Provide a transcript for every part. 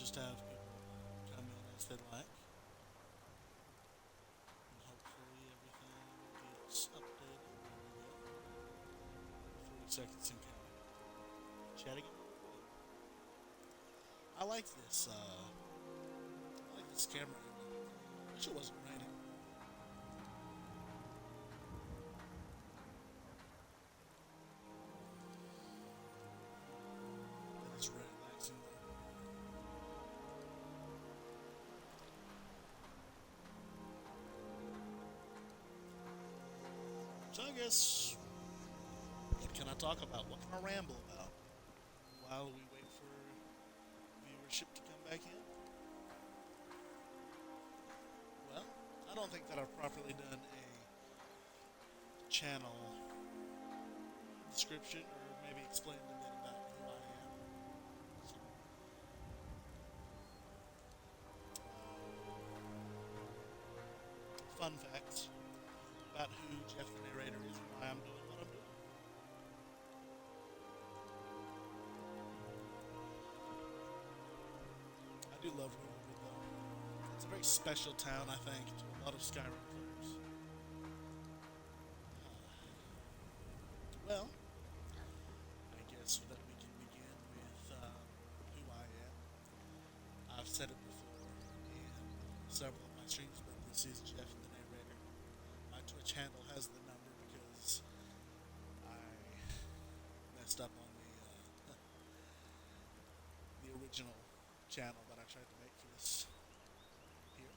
just have people come in as they like, and hopefully everything gets updated. There we go. 40 seconds and counting. Chatting in Riverwood. I like this. I like this camera angle. Wish it wasn't raining. That is relaxing though. So I guess, what can I talk about? What can I ramble about while we wait for viewership to come back in? Well, I don't think that I've properly done a channel description or maybe explained a bit about who I am. So, fun facts about who Jeff the Narrator is and why I'm doing what I'm doing. I do love Riverwood though. It's a very special town, I think, to a lot of Skyrim players. Well, I guess that we can begin with who I am. I've said it before in several of my streams, but this is Jeff the Narrator. My Twitch handle has the number because I messed up on the original channel that I tried to make for this here.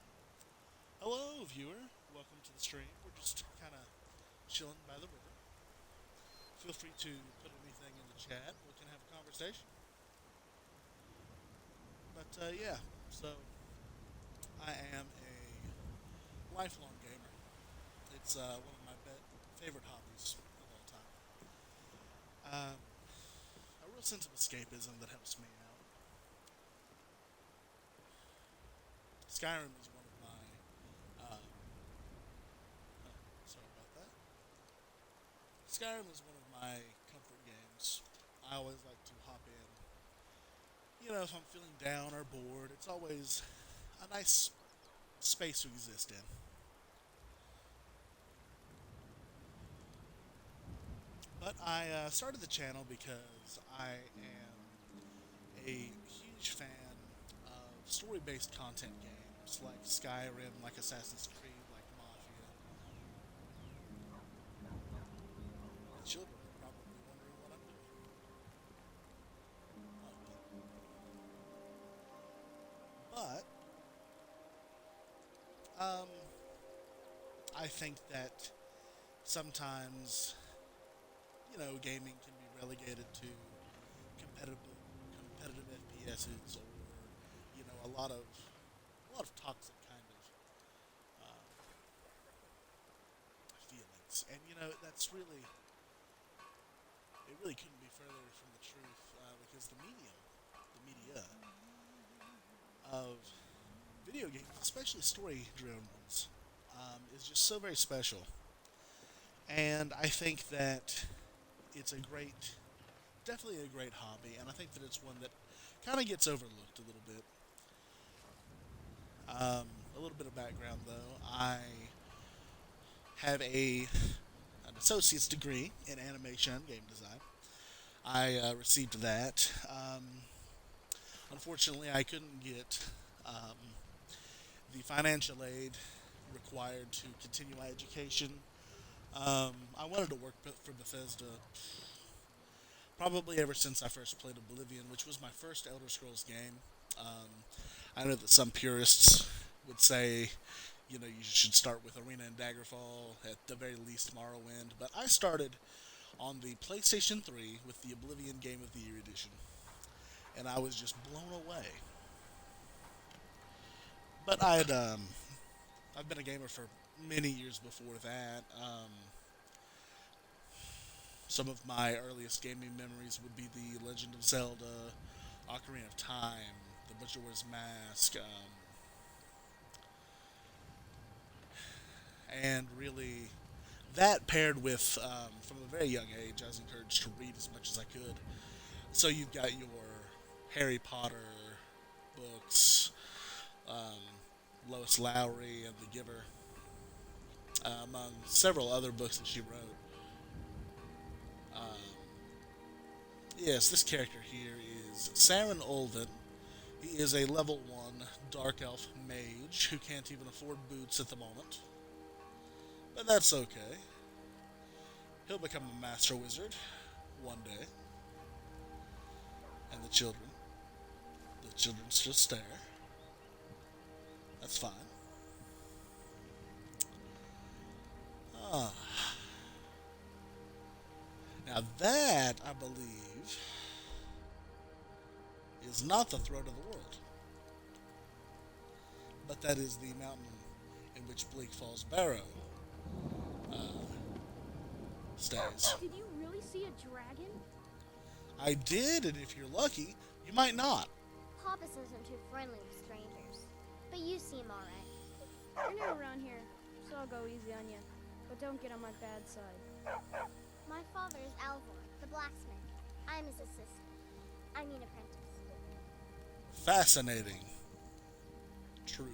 Hello, viewer. Welcome to the stream. We're just kind of chilling by the river. Feel free to put anything in the chat. We can have a conversation. But yeah, so I am a lifelong gamer. It's one of my favorite hobbies of all time. A real sense of escapism that helps me out. Skyrim is one of my. Sorry about that. Skyrim is one of my comfort games. I always like to hop in. If I'm feeling down or bored, it's always a nice space to exist in. But I started the channel because I am a huge fan of story based content games like Skyrim, like Assassin's Creed, like Mafia. The children are probably wondering what I'm doing. But, um, I think that sometimes, gaming can be relegated to competitive competitive FPSs or a lot of toxic kind of feelings, and that's it really couldn't be further from the truth because the media of video games, especially story-driven ones, is just so very special, and I think that it's definitely a great hobby, and I think that it's one that kind of gets overlooked a little bit. A little bit of background though, I have an associate's degree in animation and game design. I received that. Unfortunately, I couldn't get um, the financial aid required to continue my education. I wanted to work for Bethesda probably ever since I first played Oblivion, which was my first Elder Scrolls game. Um, I know that some purists would say, you should start with Arena and Daggerfall, at the very least Morrowind, but I started on the PlayStation 3 with the Oblivion Game of the Year edition, and I was just blown away. But I've been a gamer for many years before that. Some of my earliest gaming memories would be The Legend of Zelda, Ocarina of Time, The Butcher's Mask, and really that paired with from a very young age, I was encouraged to read as much as I could. So you've got your Harry Potter, books, um, Lois Lowry and The Giver, among several other books that she wrote. Um, yes, this character here is Saren Olden. He is a level 1 Dark Elf mage who can't even afford boots at the moment. But that's okay. He'll become a master wizard one day, and the children still stare. That's fine. Ah, now that I believe is not the throat of the world, but that is the mountain in which Bleak Falls Barrow uh, stays. Did you really see a dragon? I did, and if you're lucky, you might not. Papas isn't too friendly with strangers, but you seem alright. You're new around here, so I'll go easy on you. But don't get on my bad side. My father is Alvor, the blacksmith. I'm his assistant. I mean apprentice. Fascinating. Truly.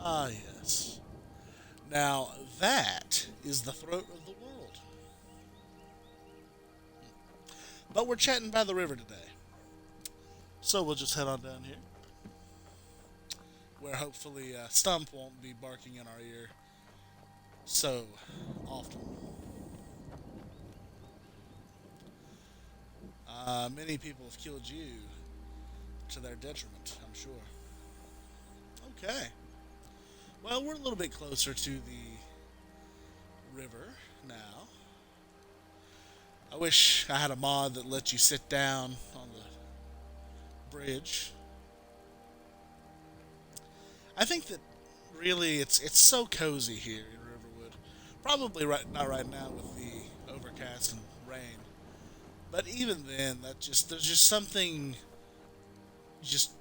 Ah, yes. Now, that is the throat of the world. But we're chatting by the river today. So we'll just head on down here, where hopefully Stump won't be barking in our ear so often. Many people have killed you to their detriment, I'm sure. Okay. Well, we're a little bit closer to the river now. I wish I had a mod that let you sit down on the bridge. I think that really it's so cozy here in Riverwood. Probably not right now with the overcast and rain. But even then, there's just something just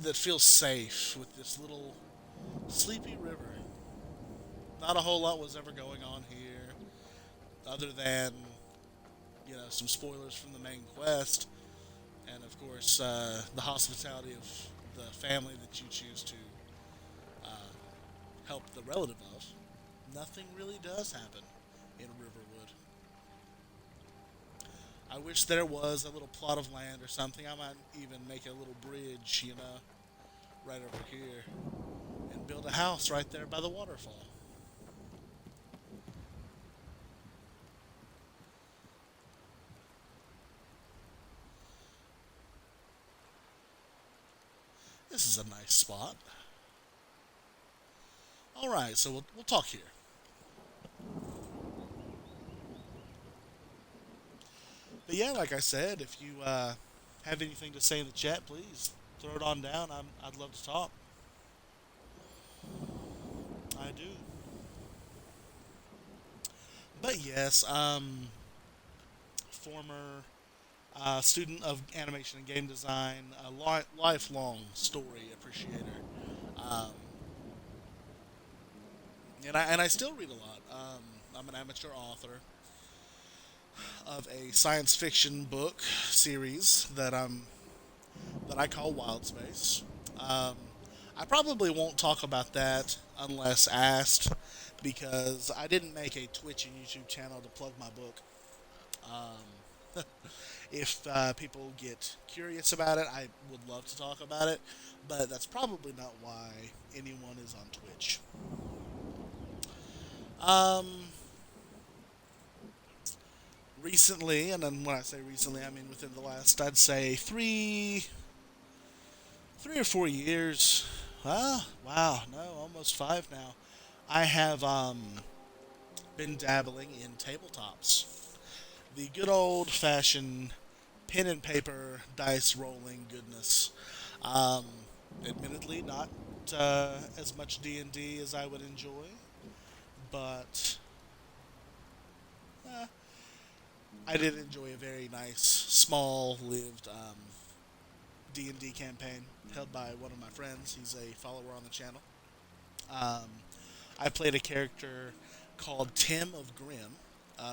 that feels safe with this little sleepy river. Not a whole lot was ever going on here, other than some spoilers from the main quest, and of course the hospitality of the family that you choose to uh, help the relative of. Nothing really does happen in Riverwood. I wish there was a little plot of land or something. I might even make a little bridge, right over here, and build a house right there by the waterfall. This is a nice spot. All right, so we'll talk here. But yeah, like I said, if you have anything to say in the chat, please throw it on down. I'd love to talk. I do. But yes, former student of animation and game design, a lifelong story appreciator, um, and I still read a lot. I'm an amateur author of a science fiction book series that I call Wild Space. Um, I probably won't talk about that unless asked, because I didn't make a Twitch and YouTube channel to plug my book. If people get curious about it, I would love to talk about it, but that's probably not why anyone is on Twitch. Um, Recently, and then when I say recently, I mean within the last, I'd say three or 4 years. Wow, no, almost 5 now. I have been dabbling in tabletops. The good old fashioned pen and paper dice rolling goodness. Um, Admittedly, not as much D&D as I would enjoy, but uh, I did enjoy a very nice, small-lived D&D campaign held by one of my friends. He's a follower on the channel. Um, I played a character called Tim of Grimm,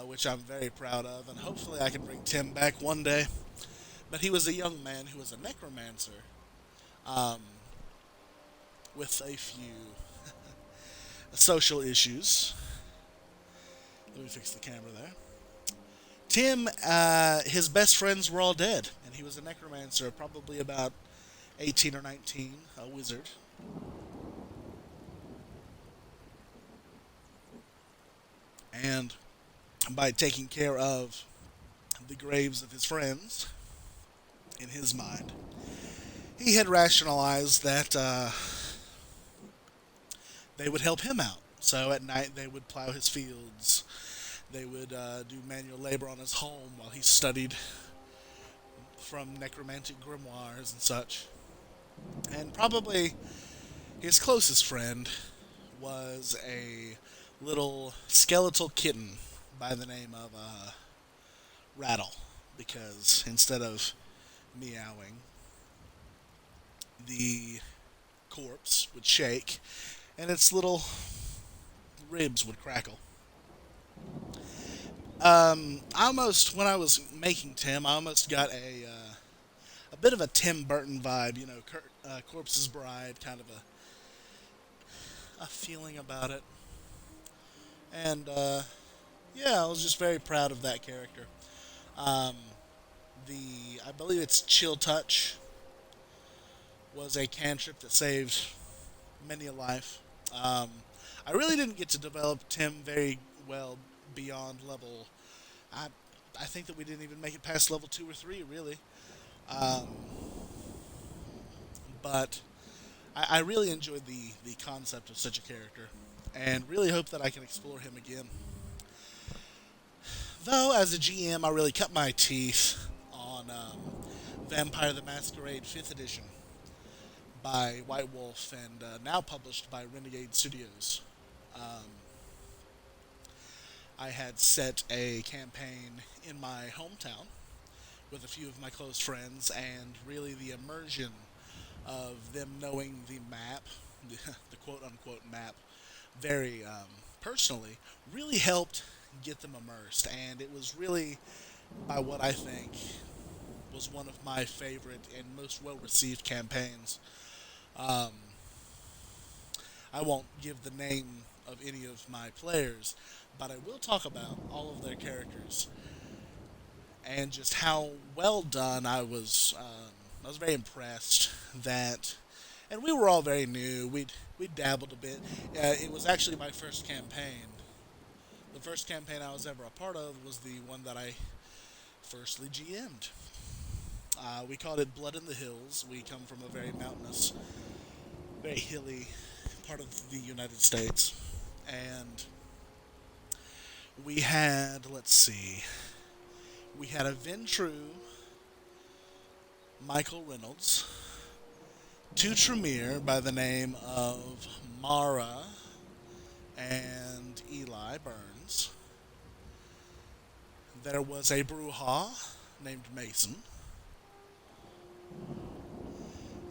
which I'm very proud of, and hopefully I can bring Tim back one day. But he was a young man who was a necromancer um, with a few social issues. Let me fix the camera there. Tim, his best friends were all dead, and he was a necromancer, probably about 18 or 19, a wizard. And by taking care of the graves of his friends, in his mind, he had rationalized that they would help him out. So at night they would plow his fields. They would do manual labor on his home while he studied from necromantic grimoires and such. And probably his closest friend was a little skeletal kitten by the name of Rattle, because instead of meowing, the corpse would shake and its little ribs would crackle. I almost, when I was making Tim, I almost got a bit of a Tim Burton vibe, Corpse's Bride, kind of a feeling about it. And yeah, I was just very proud of that character. Um, I believe it's Chill Touch was a cantrip that saved many a life. Um, I really didn't get to develop Tim very well beyond level. I I think that we didn't even make it past level 2 or 3, really. Um, but I really enjoyed the concept of such a character, and really hope that I can explore him again. Though, as a GM, I really cut my teeth on Vampire the Masquerade 5th Edition by White Wolf and now published by Renegade Studios. Um, I had set a campaign in my hometown with a few of my close friends, and really the immersion of them knowing the map, the quote unquote map, very personally, really helped get them immersed. And it was really, by what I think, was one of my favorite and most well received campaigns. Um, I won't give the name of any of my players, but I will talk about all of their characters and just how well done I was. I was very impressed that, and we were all very new. We dabbled a bit. It was actually my first campaign. The first campaign I was ever a part of was the one that I firstly GM'd. We called it Blood in the Hills. We come from a very mountainous, very hilly part of the United States, and we had, let's see, we had a Ventru, Michael Reynolds, two Tremere by the name of Mara and Eli Burns. There was a Bruja named Mason,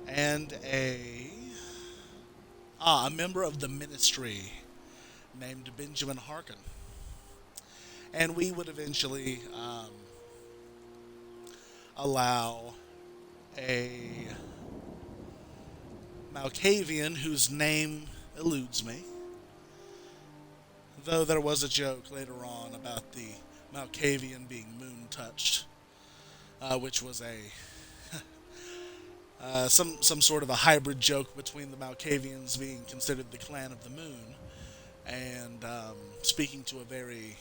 and a member of the ministry named Benjamin Harkin. And we would eventually allow a Malkavian whose name eludes me, though there was a joke later on about the Malkavian being moon touched, which was a some sort of a hybrid joke between the Malkavians being considered the clan of the moon and speaking to a very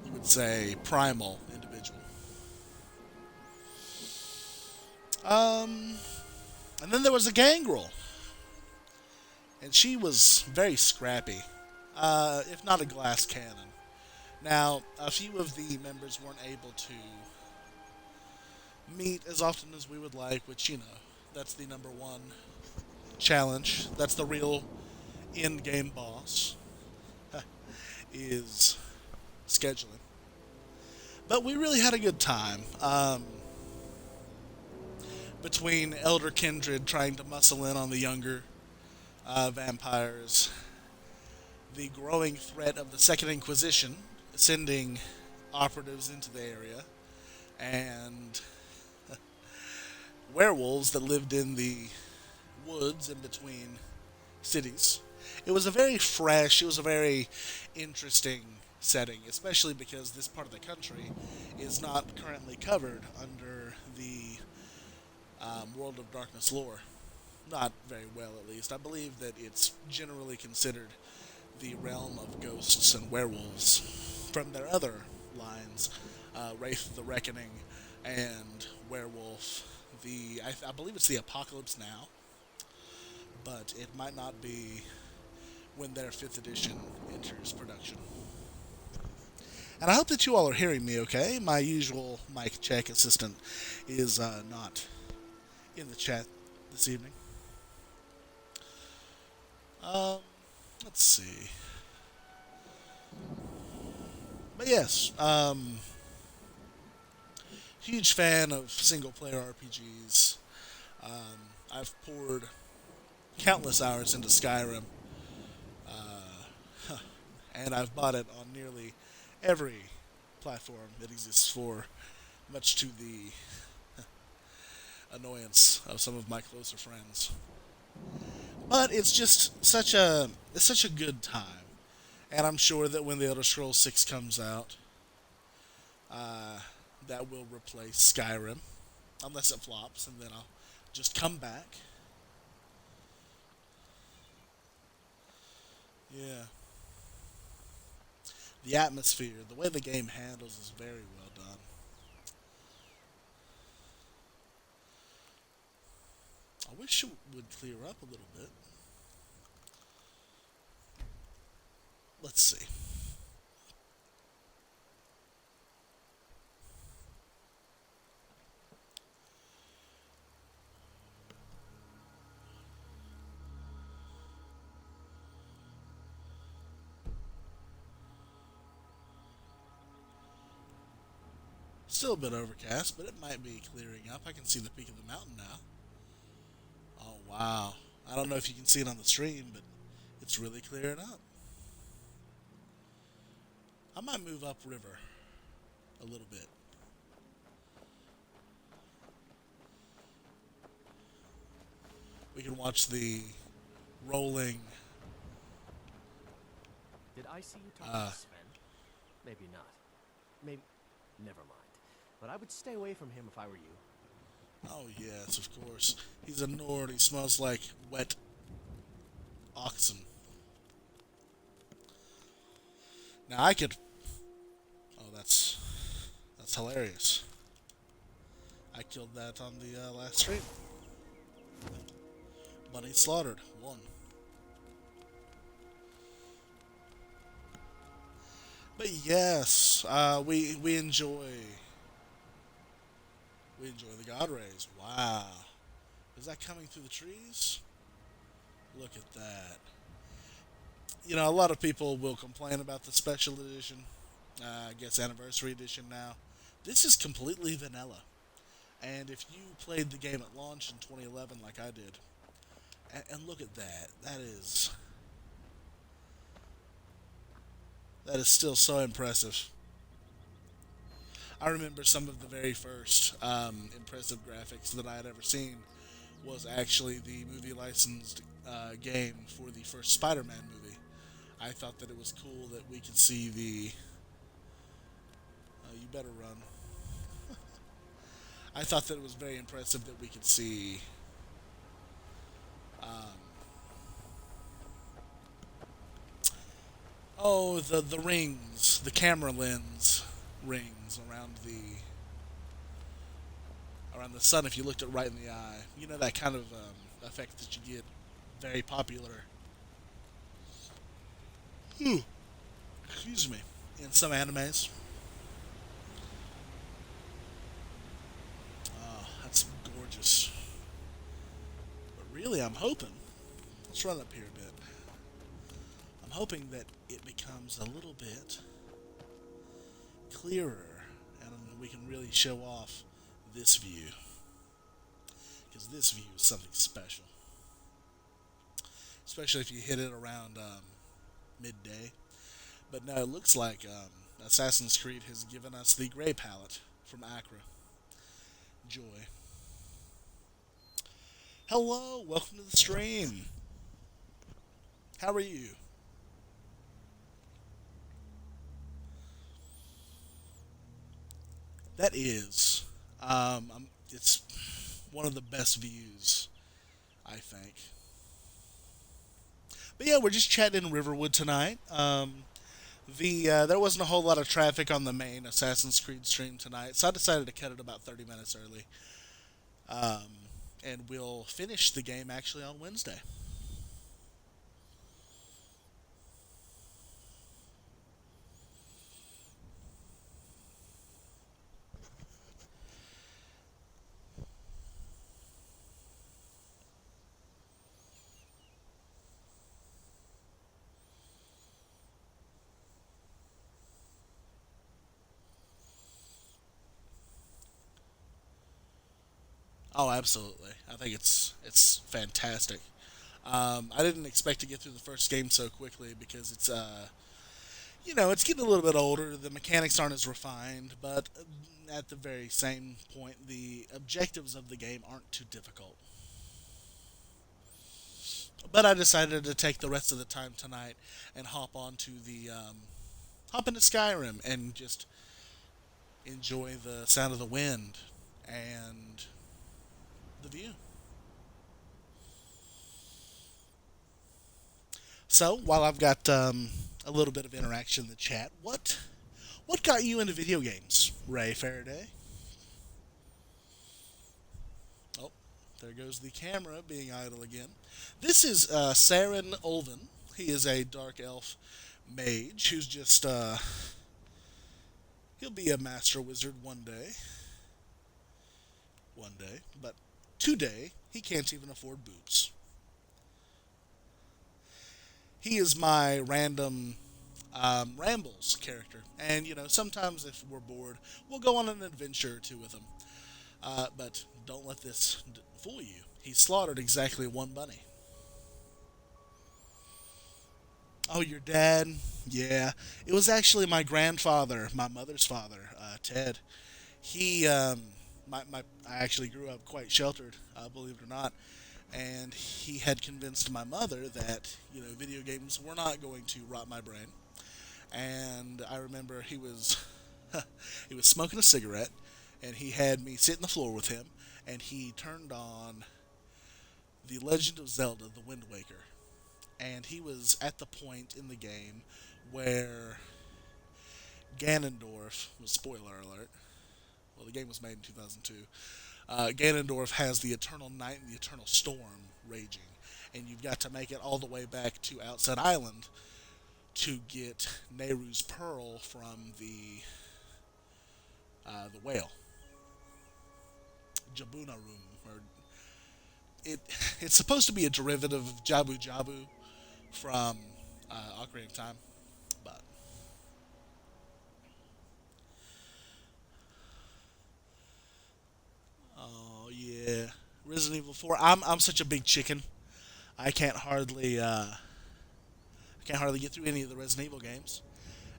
you would say primal individual. Um, and then there was a gangrel, and she was very scrappy, if not a glass cannon. Now, a few of the members weren't able to meet as often as we would like, which, that's the number one challenge. That's the real in-game boss, is scheduling. But we really had a good time. Between Elder Kindred trying to muscle in on the younger vampires, the growing threat of the Second Inquisition sending operatives into the area, and werewolves that lived in the woods in between cities. It was a very fresh, it was a very interesting setting, especially because this part of the country is not currently covered under the World of Darkness lore. Not very well, at least. I believe that it's generally considered the realm of ghosts and werewolves from their other lines, Wraith the Reckoning and Werewolf. I believe it's the Apocalypse Now, but it might not be when their fifth edition enters production. And I hope that you all are hearing me okay. My usual mic check assistant is not in the chat this evening. Um, let's see. But yes, huge fan of single player RPGs. I've poured countless hours into Skyrim, and I've bought it on nearly every platform it exists for, much to the annoyance of some of my closer friends. But it's such a good time, and I'm sure that when the Elder Scrolls 6 comes out, uh, that will replace Skyrim, unless it flops, and then I'll just come back. Yeah, the atmosphere, the way the game handles is very well done. I wish it would clear up a little bit. Let's see. Still a bit overcast, but it might be clearing up. I can see the peak of the mountain now. Oh, wow. I don't know if you can see it on the stream, but it's really clearing up. I might move upriver a little bit. We can watch the rolling. Did I see you talking Uh, to Sven? Maybe not. Maybe. Never mind. But I would stay away from him if I were you. Oh, yes, of course. He's a Nord. He smells like wet oxen. Now I could. Oh, that's hilarious. I killed that on the last stream. Bunny slaughtered. One. But yes, we enjoy the God rays. Wow, is that coming through the trees? Look at that. You know, a lot of people will complain about the special edition. I guess anniversary edition now. This is completely vanilla. And if you played the game at launch in 2011 like I did, and look at that, that is still so impressive. I remember some of the very first impressive graphics that I had ever seen was actually the movie licensed game for the first Spider-Man movie. I thought that it was cool that we could see the. You better run. I thought that it was very impressive that we could see. Um, the rings, the camera lens rings around the sun. If you looked it right in the eye, you know that kind of effect that you get, very popular. Excuse me. In some animes. That's gorgeous. But really, I'm hoping. Let's run up here a bit. I'm hoping that it becomes a little bit clearer and we can really show off this view. Because this view is something special. Especially if you hit it around midday. But no, it looks like Assassin's Creed has given us the gray palette from Accra. Joy. Hello, welcome to the stream. How are you? That is, it's one of the best views, I think. But yeah, we're just chatting in Riverwood tonight. There wasn't a whole lot of traffic on the main Assassin's Creed stream tonight, so I decided to cut it about 30 minutes early. Um, and we'll finish the game actually on Wednesday. Oh, absolutely. I think it's fantastic. I didn't expect to get through the first game so quickly because it's getting a little bit older. The mechanics aren't as refined, but at the very same point, the objectives of the game aren't too difficult. But I decided to take the rest of the time tonight and hop into Skyrim and just enjoy the sound of the wind and the view. So while I've got a little bit of interaction in the chat, what got you into video games, Ray Faraday? Oh, there goes the camera being idle again. This is Saren Ulven. He is a dark elf mage who's just he'll be a master wizard one day. One day, but today he can't even afford boots. He is my random rambles character, and sometimes if we're bored, we'll go on an adventure or two with him. But don't let this fool you. He slaughtered exactly one bunny. Oh, your dad? Yeah, it was actually my grandfather, my mother's father, Ted. He, I actually grew up quite sheltered, believe it or not, and he had convinced my mother that video games were not going to rot my brain. And I remember he was he was smoking a cigarette, and he had me sit in the floor with him, and he turned on The Legend of Zelda: The Wind Waker, and he was at the point in the game where Ganondorf was, spoiler alert, well, the game was made in 2002. Ganondorf has the eternal night and the eternal storm raging, and you've got to make it all the way back to Outset Island to get Nehru's pearl from the whale, Jabunarum, or it. It's supposed to be a derivative of Jabu Jabu from Ocarina of Time, but oh yeah, Resident Evil 4. I'm such a big chicken. I can't hardly get through any of the Resident Evil games.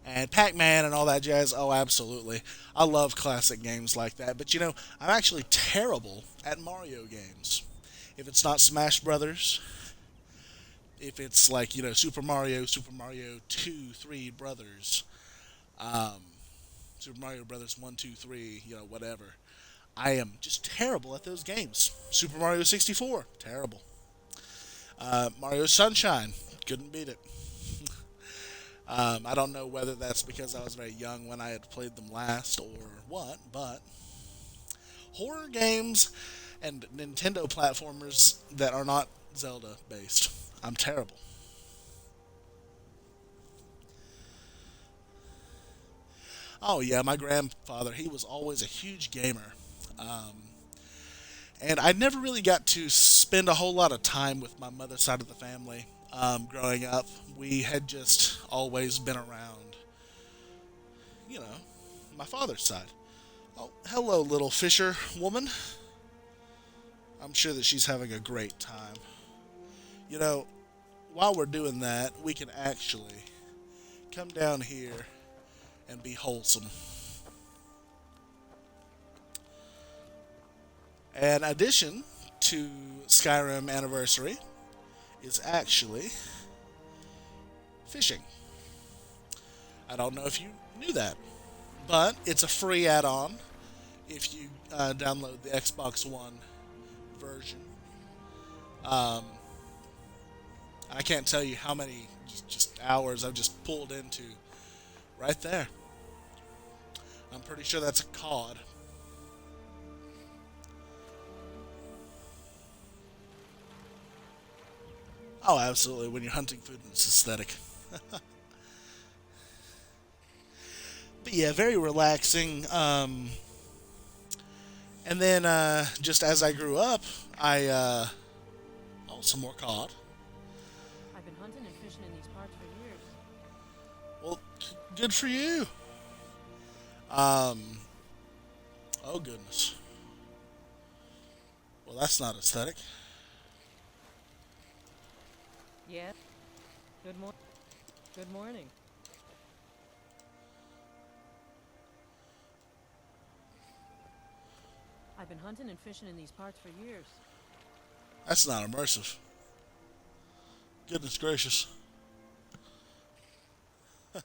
And Pac-Man and all that jazz. Oh, absolutely. I love classic games like that. But I'm actually terrible at Mario games. If it's not Smash Brothers, if it's like Super Mario 2, 3 Brothers, um, Super Mario Brothers 1, 2, 3, whatever. I am just terrible at those games. Super Mario 64, terrible. Mario Sunshine, couldn't beat it. I don't know whether that's because I was very young when I had played them last or what, but horror games and Nintendo platformers that are not Zelda based, I'm terrible. Oh yeah, my grandfather, he was always a huge gamer. Um, and I never really got to spend a whole lot of time with my mother's side of the family. Growing up, we had just always been around, you know, my father's side. Oh, hello, little Fisher woman. I'm sure that she's having a great time. You know, while we're doing that, we can actually come down here and be wholesome. An addition to Skyrim Anniversary is actually fishing. I don't know if you knew that, but it's a free add-on if you download the Xbox One version. Um, I can't tell you how many just hours I've just pulled into right there. I'm pretty sure that's a cod. Oh, absolutely. When you're hunting food, it's aesthetic. But yeah, very relaxing. And then just as I grew up, I oh, some more cod. I've been hunting and fishing in these parts for years. Well, good for you. Um, oh goodness. Well, that's not aesthetic. Yeah. Good morning. I've been hunting and fishing in these parts for years. That's not immersive. Goodness gracious. Well,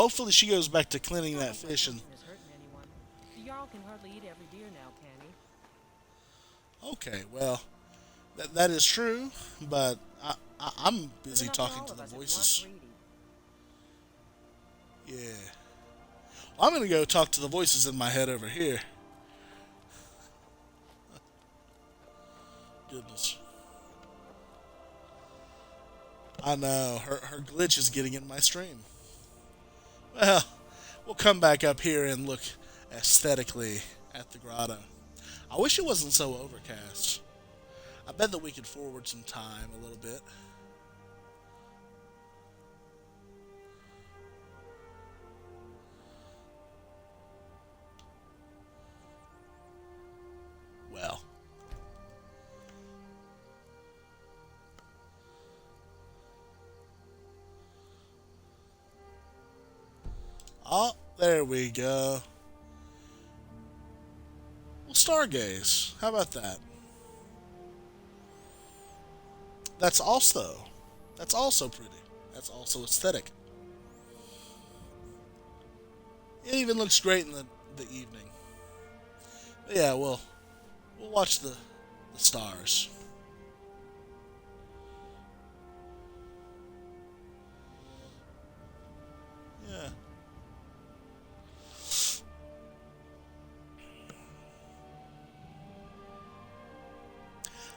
hopefully she goes back to cleaning that fish and. Is hurting anyone. The Jarl can hardly eat every deer now, can he? Okay, well, that is true, but I'm Good busy enough for talking all to of the us if you voices. aren't greedy. Yeah. Well, I'm gonna go talk to the voices in my head over here. Goodness. I know, her glitch is getting in my stream. Well, we'll come back up here and look aesthetically at the grotto. I wish it wasn't so overcast. I bet that we could forward some time a little bit. Well. Oh, there we go. Well, stargaze. How about that? That's also pretty. That's also aesthetic. It even looks great in the evening. But yeah, we'll watch the stars. Yeah.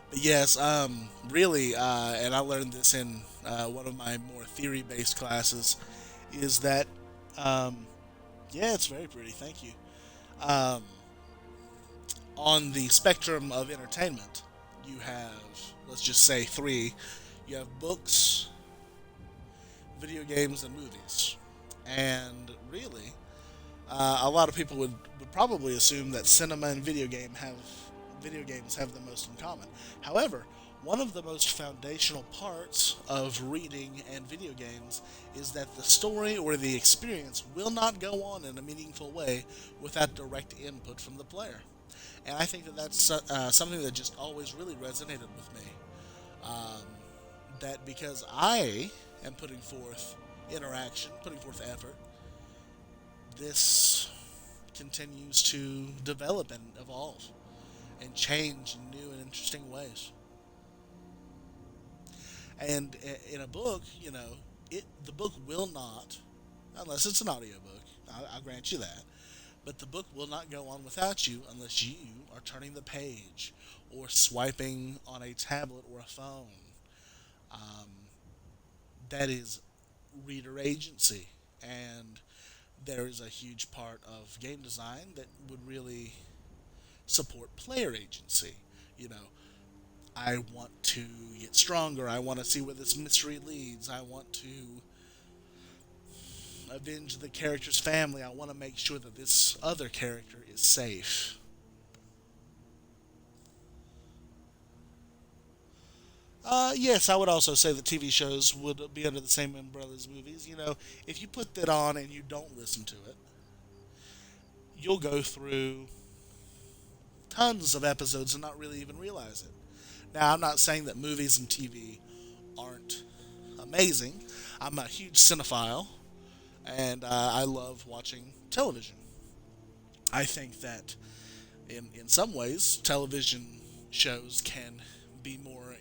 But yes, really, and I learned this in one of my more theory-based classes, is that, um, yeah, it's very pretty. Thank you. Um, on the spectrum of entertainment, you have, let's just say, three. You have books, video games, and movies. And really, a lot of people would probably assume that cinema and video games have the most in common. However, one of the most foundational parts of reading and video games is that the story or the experience will not go on in a meaningful way without direct input from the player. And I think that that's something that just always really resonated with me. Um, that because I am putting forth interaction, putting forth effort, this continues to develop and evolve and change in new and interesting ways. And in a book, the book will not, unless it's an audiobook, I'll grant you that, but the book will not go on without you unless you are turning the page or swiping on a tablet or a phone. Um, that is reader agency. And there is a huge part of game design that would really support player agency. You know, I want to get stronger. I want to see where this mystery leads. I want to avenge the character's family. I want to make sure that this other character is safe. Yes, I would also say that TV shows would be under the same umbrella as movies. If you put that on and you don't listen to it, you'll go through tons of episodes and not really even realize it. Now, I'm not saying that movies and TV aren't amazing. I'm a huge cinephile, and I love watching television. I think that in some ways, television shows can be more,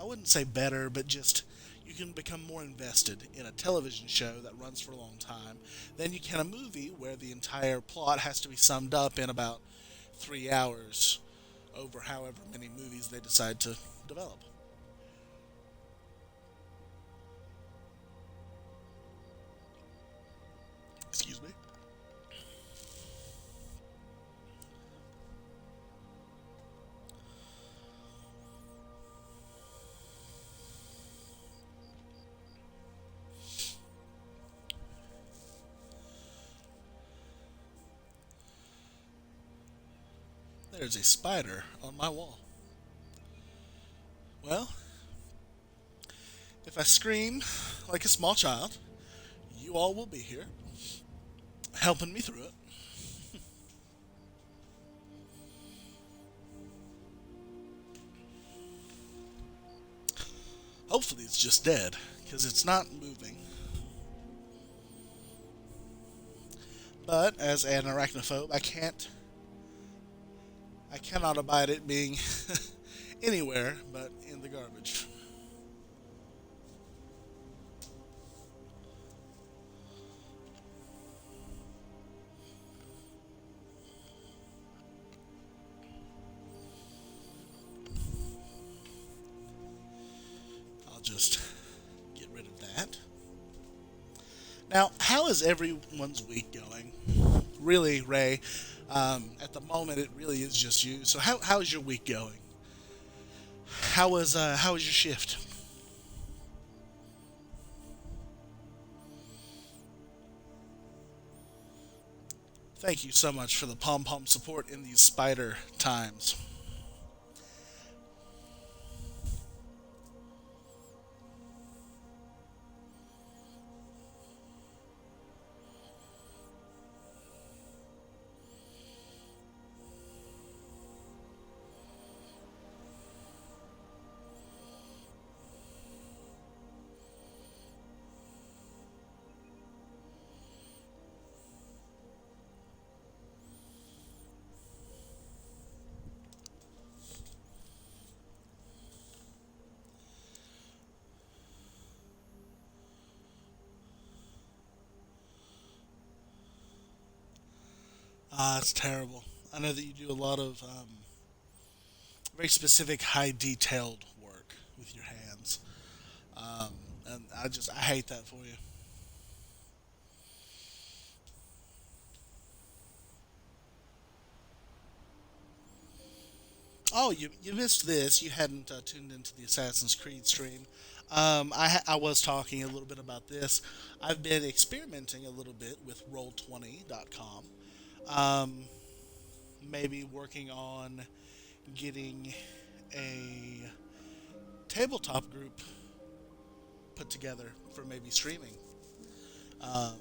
I wouldn't say better, but just you can become more invested in a television show that runs for a long time than you can a movie where the entire plot has to be summed up in about 3 hours over however many movies they decide to develop. Excuse me. There's a spider on my wall. Well, if I scream like a small child, you all will be here helping me through it. Hopefully it's just dead, because it's not moving. But as an arachnophobe, I cannot abide it being anywhere but in the garbage. I'll just get rid of that. Now, how is everyone's week going? Really, Ray, at the moment it really is just you. So how is your week going? How was your shift? Thank you so much for the pom pom support in these spider times. Ah, it's terrible. I know that you do a lot of very specific, high detailed work with your hands, um, and I hate that for you. Oh, you missed this. You hadn't tuned into the Assassin's Creed stream. I was talking a little bit about this. I've been experimenting a little bit with Roll20.com. Um, Maybe working on getting a tabletop group put together for maybe streaming. Um,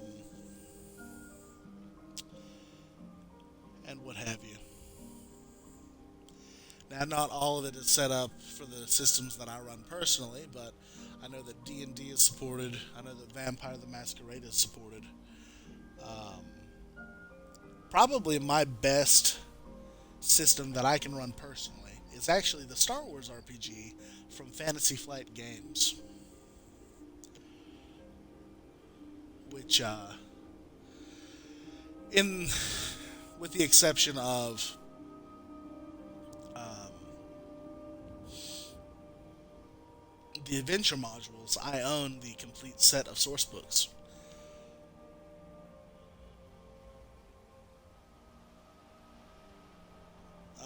and what have you. Now, not all of it is set up for the systems that I run personally, but I know that D&D is supported. I know that Vampire the Masquerade is supported. Um, Probably my best system that I can run personally is actually the Star Wars RPG from Fantasy Flight Games, which, in with the exception of um, the adventure modules, I own the complete set of source books.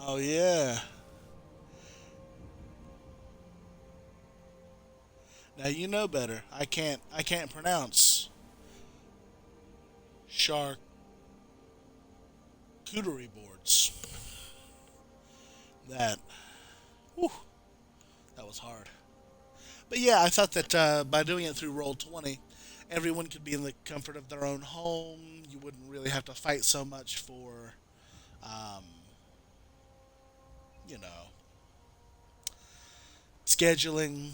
Oh yeah. Now you know better. I can't pronounce charcuterie boards. That whew, that was hard. But yeah, I thought that by doing it through Roll20, everyone could be in the comfort of their own home. You wouldn't really have to fight so much for Um, you know, scheduling.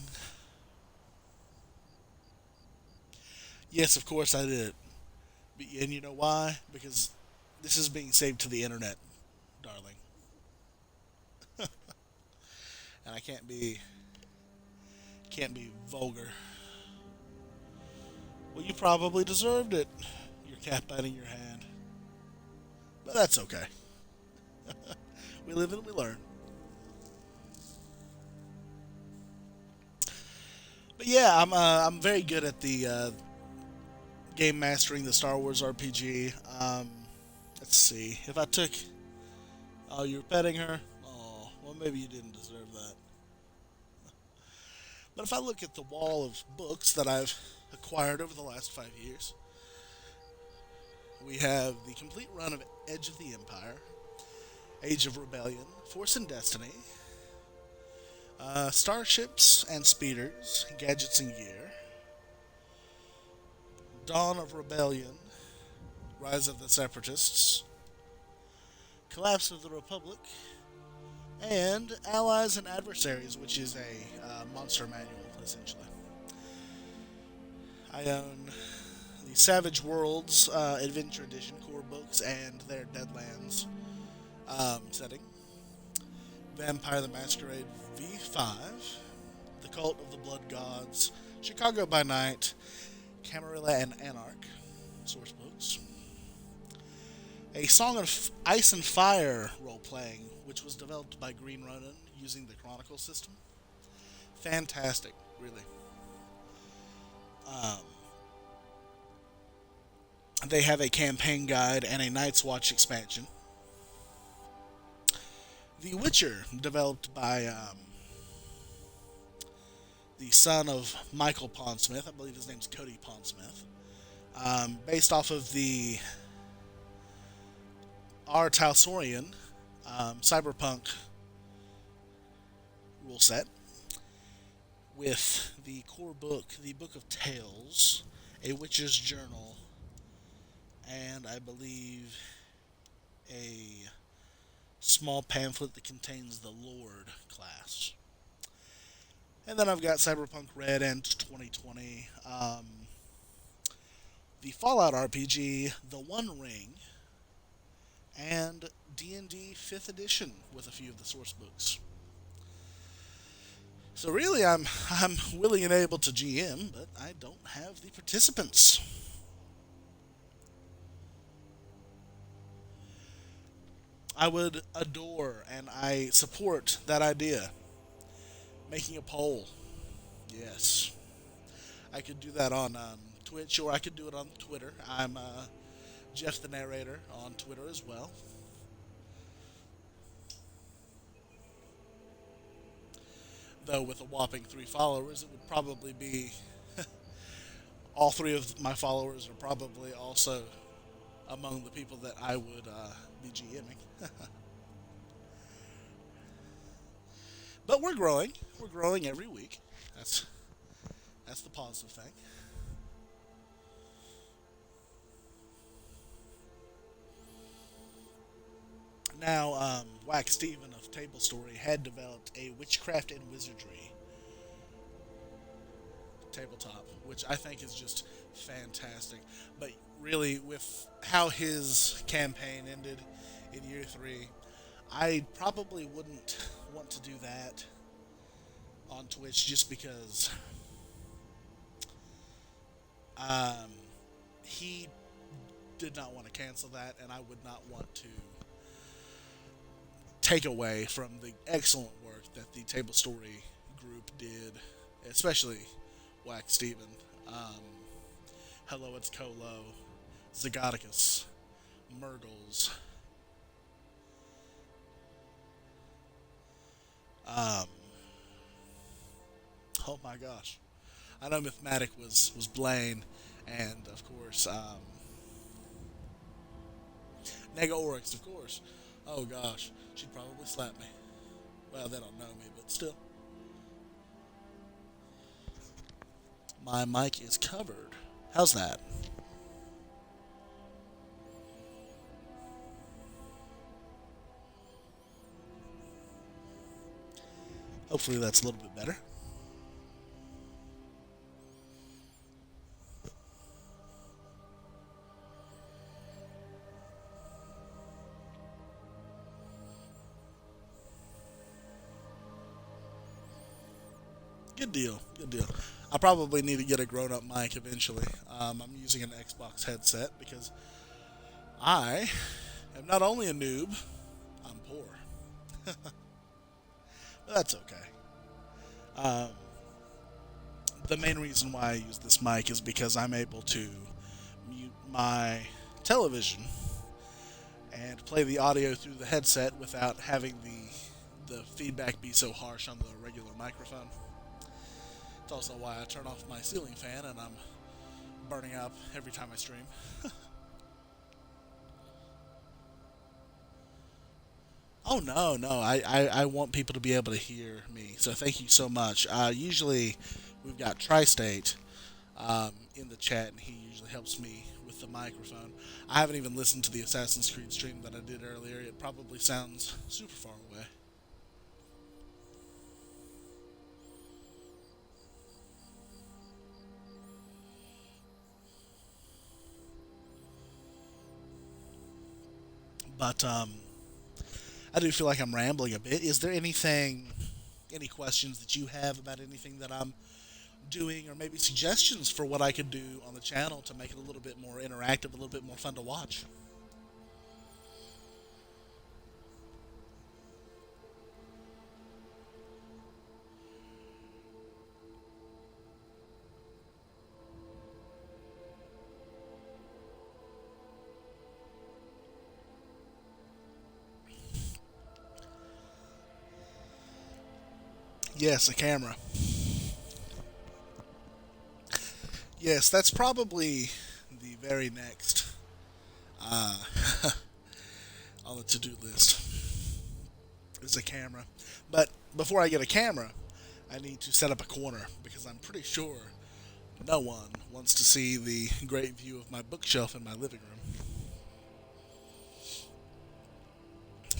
Yes, of course I did. And you know why? Because this is being saved to the internet, darling. And I can't be vulgar. Well, you probably deserved it. Your cat biting your hand. But that's okay. We live and we learn. But yeah, I'm very good at the game mastering the Star Wars RPG. Let's see. If I took, oh, you're petting her. Oh, well, maybe you didn't deserve that. But if I look at the wall of books that I've acquired over the last 5 years, we have the complete run of Edge of the Empire, Age of Rebellion, Force and Destiny, Starships and Speeders, Gadgets and Gear, Dawn of Rebellion, Rise of the Separatists, Collapse of the Republic, and Allies and Adversaries, which is a monster manual, essentially. I own the Savage Worlds Adventure Edition core books and their Deadlands setting. Vampire the Masquerade V5, The Cult of the Blood Gods, Chicago by Night, Camarilla and Anarch source books. A Song of Ice and Fire role playing, which was developed by Green Ronin using the Chronicle system. Fantastic, really. Um, they have a campaign guide and a Night's Watch expansion. The Witcher, developed by the son of Michael Pondsmith. I believe his name's Cody Pondsmith. Based off of the R. Talsorian cyberpunk rule set, with the core book, the Book of Tales, A Witch's Journal, and I believe a small pamphlet that contains the Lord class. And then I've got Cyberpunk Red and 2020, the Fallout RPG, The One Ring, and D&D 5th edition with a few of the source books. So really, I'm willing and able to GM, but I don't have the participants. I would adore and I support that idea. Making a poll. Yes. I could do that on Twitch, or I could do it on Twitter. I'm Jeff the Narrator on Twitter as well. Though with a whopping 3 followers, it would probably be all 3 of my followers are probably also among the people that I would be GMing. But we're growing. We're growing every week. That's the positive thing. Now, Wax Steven of Table Story had developed a Witchcraft and Wizardry tabletop, which I think is just fantastic. But really, with how his campaign ended in year 3, I probably wouldn't want to do that on Twitch just because he did not want to cancel that, and I would not want to take away from the excellent work that the Table Story group did, especially Wax Steven. Hello, it's Colo, Zygoticus, Murgles. Oh my gosh. I know Mythmatic was Blaine, and of course, Nega Oryx, of course. Oh gosh, she'd probably slap me. Well, they don't know me, but still. My mic is covered. How's that? Hopefully that's a little bit better. Good deal. Good deal. I probably need to get a grown-up mic eventually. I'm using an Xbox headset because I am not only a noob, I'm poor. But that's okay. Um, the main reason why I use this mic is because I'm able to mute my television and play the audio through the headset without having the feedback be so harsh on the regular microphone. It's also why I turn off my ceiling fan and I'm burning up every time I stream. Oh no, no, I want people to be able to hear me. So thank you so much. Usually we've got Tri-State in the chat, and he usually helps me with the microphone. I haven't even listened to the Assassin's Creed stream that I did earlier. It probably sounds super far away. But I do feel like I'm rambling a bit. Is there any questions that you have about anything that I'm doing, or maybe suggestions for what I could do on the channel to make it a little bit more interactive, a little bit more fun to watch? Yes, a camera. Yes, that's probably the very next uh, on the to-do list is a camera. But before I get a camera, I need to set up a corner because I'm pretty sure no one wants to see the great view of my bookshelf in my living room.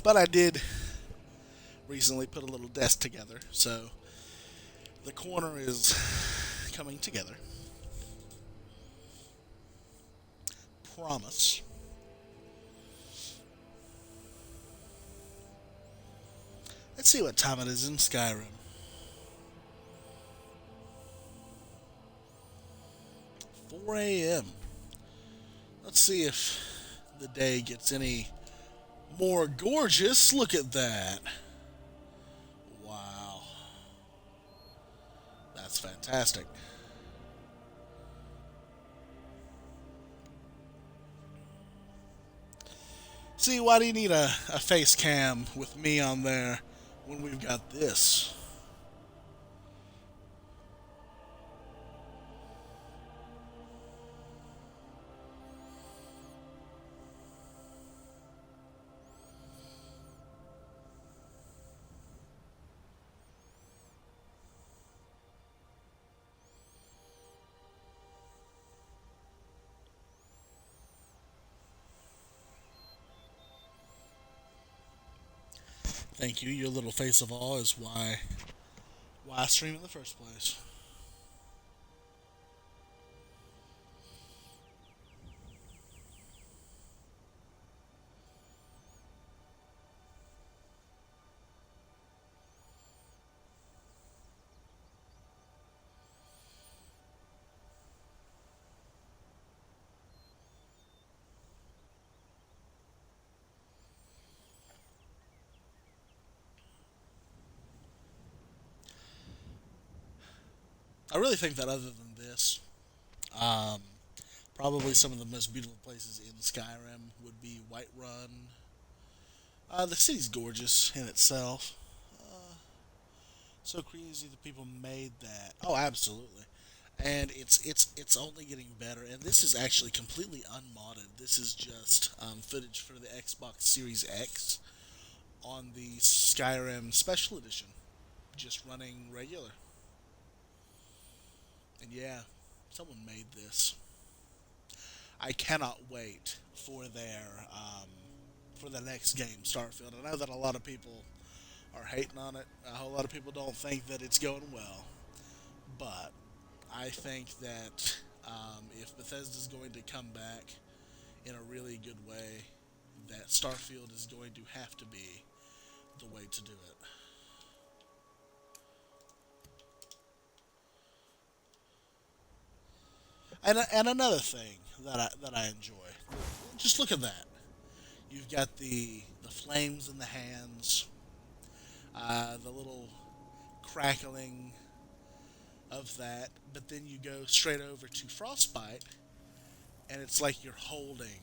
But I did recently put a little desk together, so the corner is coming together. Promise. Let's see what time it is in Skyrim. 4 a.m. Let's see if the day gets any more gorgeous. Look at that. Wow. That's fantastic. See, why do you need a face cam with me on there when we've got this? Thank you. Your little face of awe is why I stream in the first place. I really think that other than this, um, probably some of the most beautiful places in Skyrim would be Whiterun. The city's gorgeous in itself. Uh, so crazy that people made that. Oh, absolutely. And it's only getting better. And this is actually completely unmodded. This is just footage for the Xbox Series X on the Skyrim Special Edition, just running regular. And yeah, someone made this. I cannot wait for their for the next game, Starfield. I know that a lot of people are hating on it. A whole lot of people don't think that it's going well, but I think that if Bethesda's going to come back in a really good way, that Starfield is going to have to be the way to do it. And another thing that I enjoy, just look at that. You've got the flames in the hands, the little crackling of that, but then you go straight over to Frostbite, and it's like you're holding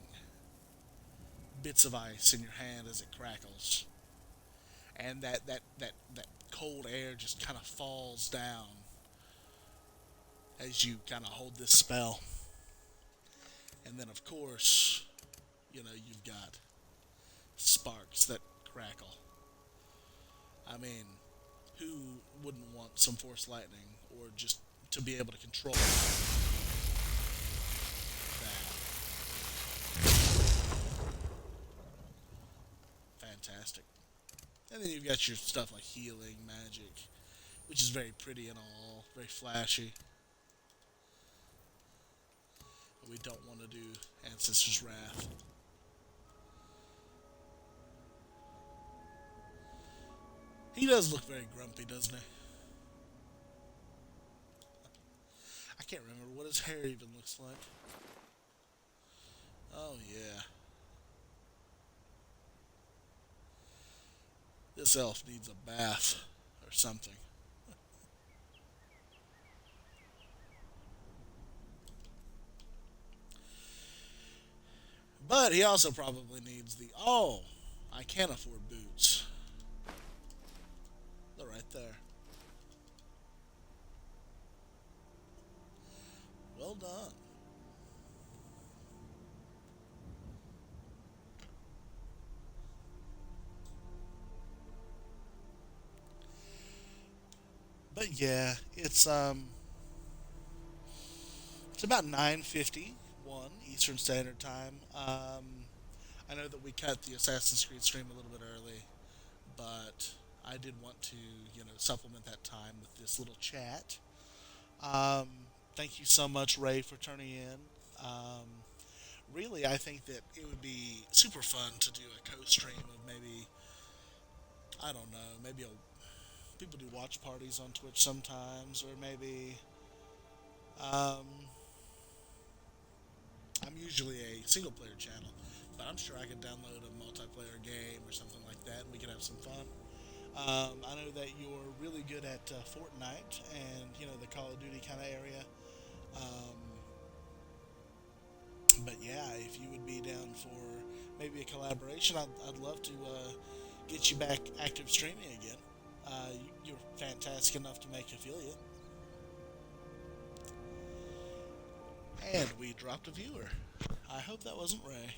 bits of ice in your hand as it crackles, and that cold air just kind of falls down as you kind of hold this spell, and then of course, you've got sparks that crackle. I mean, who wouldn't want some force lightning or just to be able to control that? Fantastic. And then you've got your stuff like healing, magic, which is very pretty and all, very flashy. But we don't want to do Ancestor's Wrath. He does look very grumpy, doesn't he? I can't remember what his hair even looks like. Oh, yeah. This elf needs a bath or something. But he also probably needs the... Oh! I can't afford boots. They're right there. Well done. But yeah, it's about 9:51 Eastern Standard Time. I know that we cut the Assassin's Creed stream a little bit early, but I did want to, supplement that time with this little chat. Um, Thank you so much, Ray, for turning in. Really, I think that it would be super fun to do a co-stream of maybe, I don't know, people do watch parties on Twitch sometimes, or maybe, um, I'm usually a single player channel, but I'm sure I could download a multiplayer game or something like that, and we could have some fun. I know that you're really good at Fortnite and the Call of Duty kind of area. Um, but yeah, if you would be down for maybe a collaboration, I'd love to get you back active streaming again. You're fantastic enough to make affiliate. And we dropped a viewer. I hope that wasn't Ray.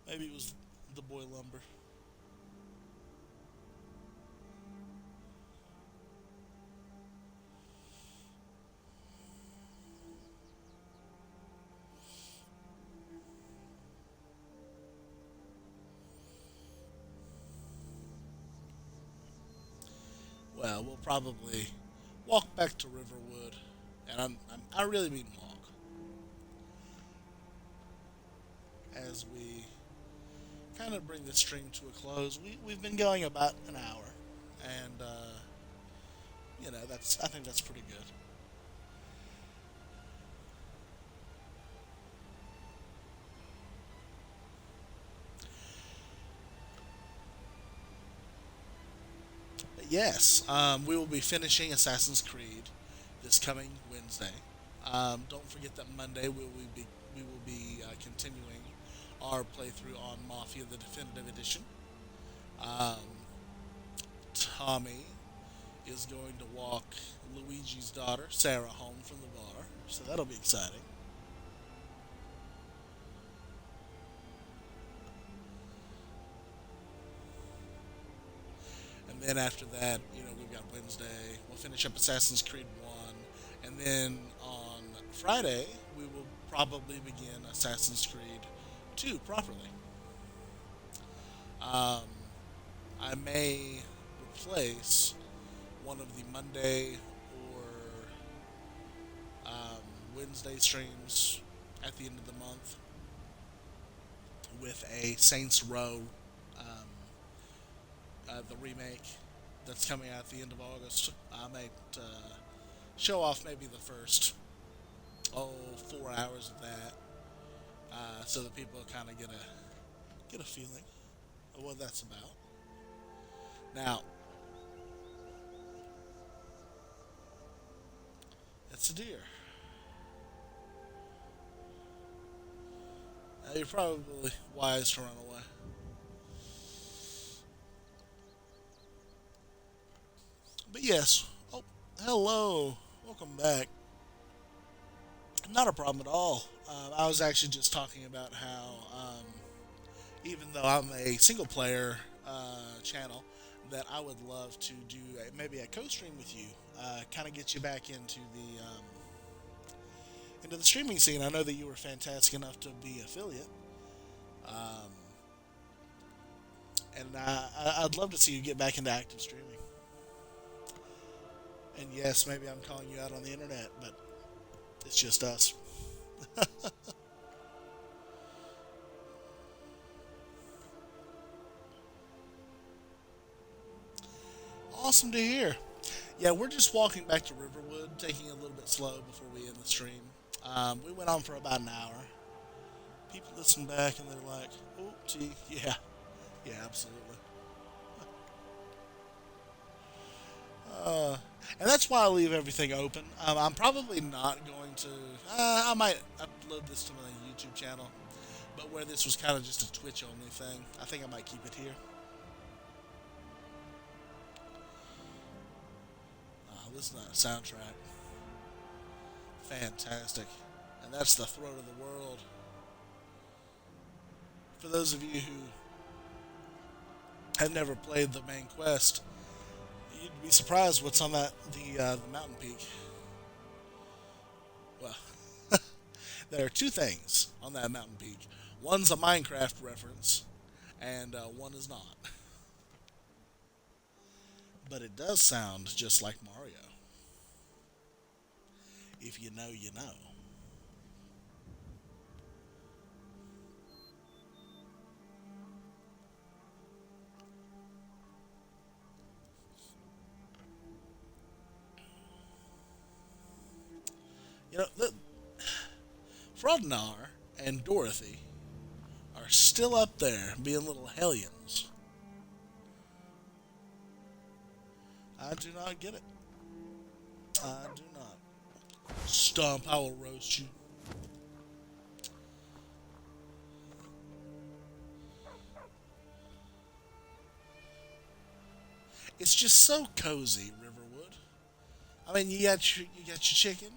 Maybe it was the boy Lumber. Well, we'll probably walk back to Riverwood, and I really mean walk, as we kind of bring the stream to a close. We've been going about an hour, and I think that's pretty good. But yes, we will be finishing Assassin's Creed this coming Wednesday. Don't forget that Monday we will be continuing our playthrough on Mafia: The Definitive Edition. Um, Tommy is going to walk Luigi's daughter, Sarah, home from the bar, so that'll be exciting. And then after that, we've got Wednesday. We'll finish up Assassin's Creed 1. And then on Friday, we will probably begin Assassin's Creed 2 properly. Um, I may replace one of the Monday or um, Wednesday streams at the end of the month with a Saints Row, um, the remake that's coming out at the end of August. I might show off maybe the first 4 hours of that, so that people kind of get a feeling of what that's about. Now, it's a deer. You're probably wise to run away. But yes. Oh, hello. Welcome back. Not a problem at all. I was actually just talking about how, even though I'm a single player channel, that I would love to do maybe a co-stream with you, kind of get you back into the streaming scene. I know that you were fantastic enough to be affiliate, um, and I'd love to see you get back into active streaming. And yes, maybe I'm calling you out on the internet, but it's just us. Awesome to hear. Yeah, we're just walking back to Riverwood, taking it a little bit slow before we end the stream. We went on for about an hour. People listen back and they're like, "Oh, gee, yeah, yeah, absolutely." Uh, and that's why I leave everything open. I'm probably not going to. I might upload this to my YouTube channel, but where this was kind of just a Twitch only thing, I think I might keep it here. Listen to that soundtrack. Fantastic. And that's the throat of the world. For those of you who have never played the main quest, you'd be surprised what's on the mountain peak. Well, there are two things on that mountain peak. One's a Minecraft reference, and one is not. But it does sound just like Mario. If you know, you know. You know, Frodnar and Dorothy are still up there being little hellions. I do not get it. I do not. Stomp, I will roast you. It's just so cozy, Riverwood. I mean, you got your chicken,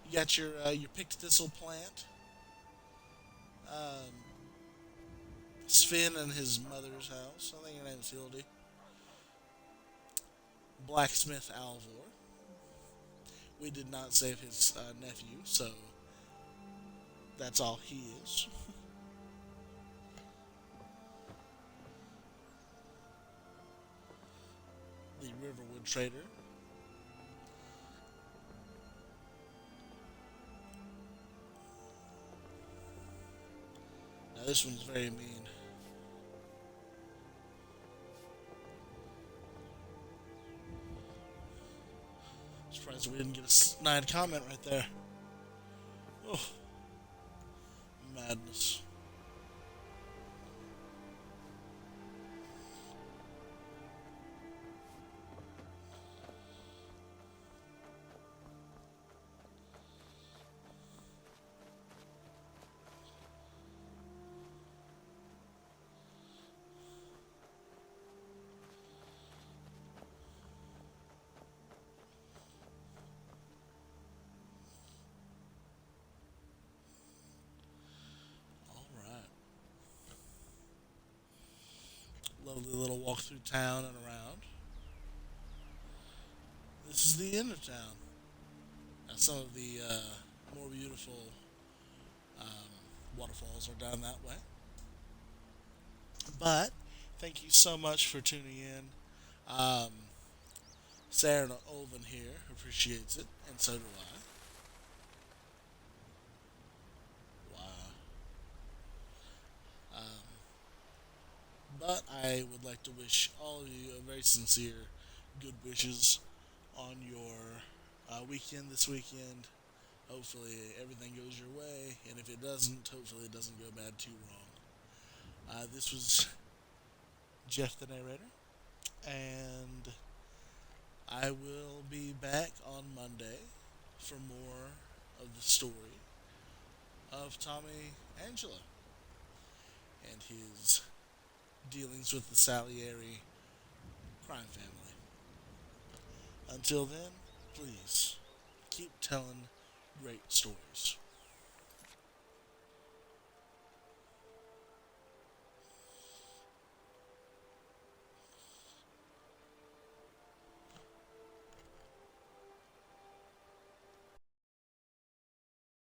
you got your picked thistle plant, um, Sven and his mother's house. I think her name is Hildy. Blacksmith Alvor. We did not save his nephew, so that's all he is. The Riverwood Trader. Now this one's very mean. Surprised we didn't get a snide comment right there. Oh, madness. All right. Lovely little walk through town and around. This is the end of town. Now some of the more beautiful waterfalls are down that way. But thank you so much for tuning in. Um, Sarah and Olven here appreciates it, and so do I. Wow. Um, but I would like to wish all of you a very sincere good wishes on your weekend this weekend. Hopefully everything goes your way, and if it doesn't, hopefully it doesn't go bad too wrong. This was Jeff the narrator, and I will be back on Monday for more of the story of Tommy Angelo and his dealings with the Salieri crime family. Until then, please keep telling great stories.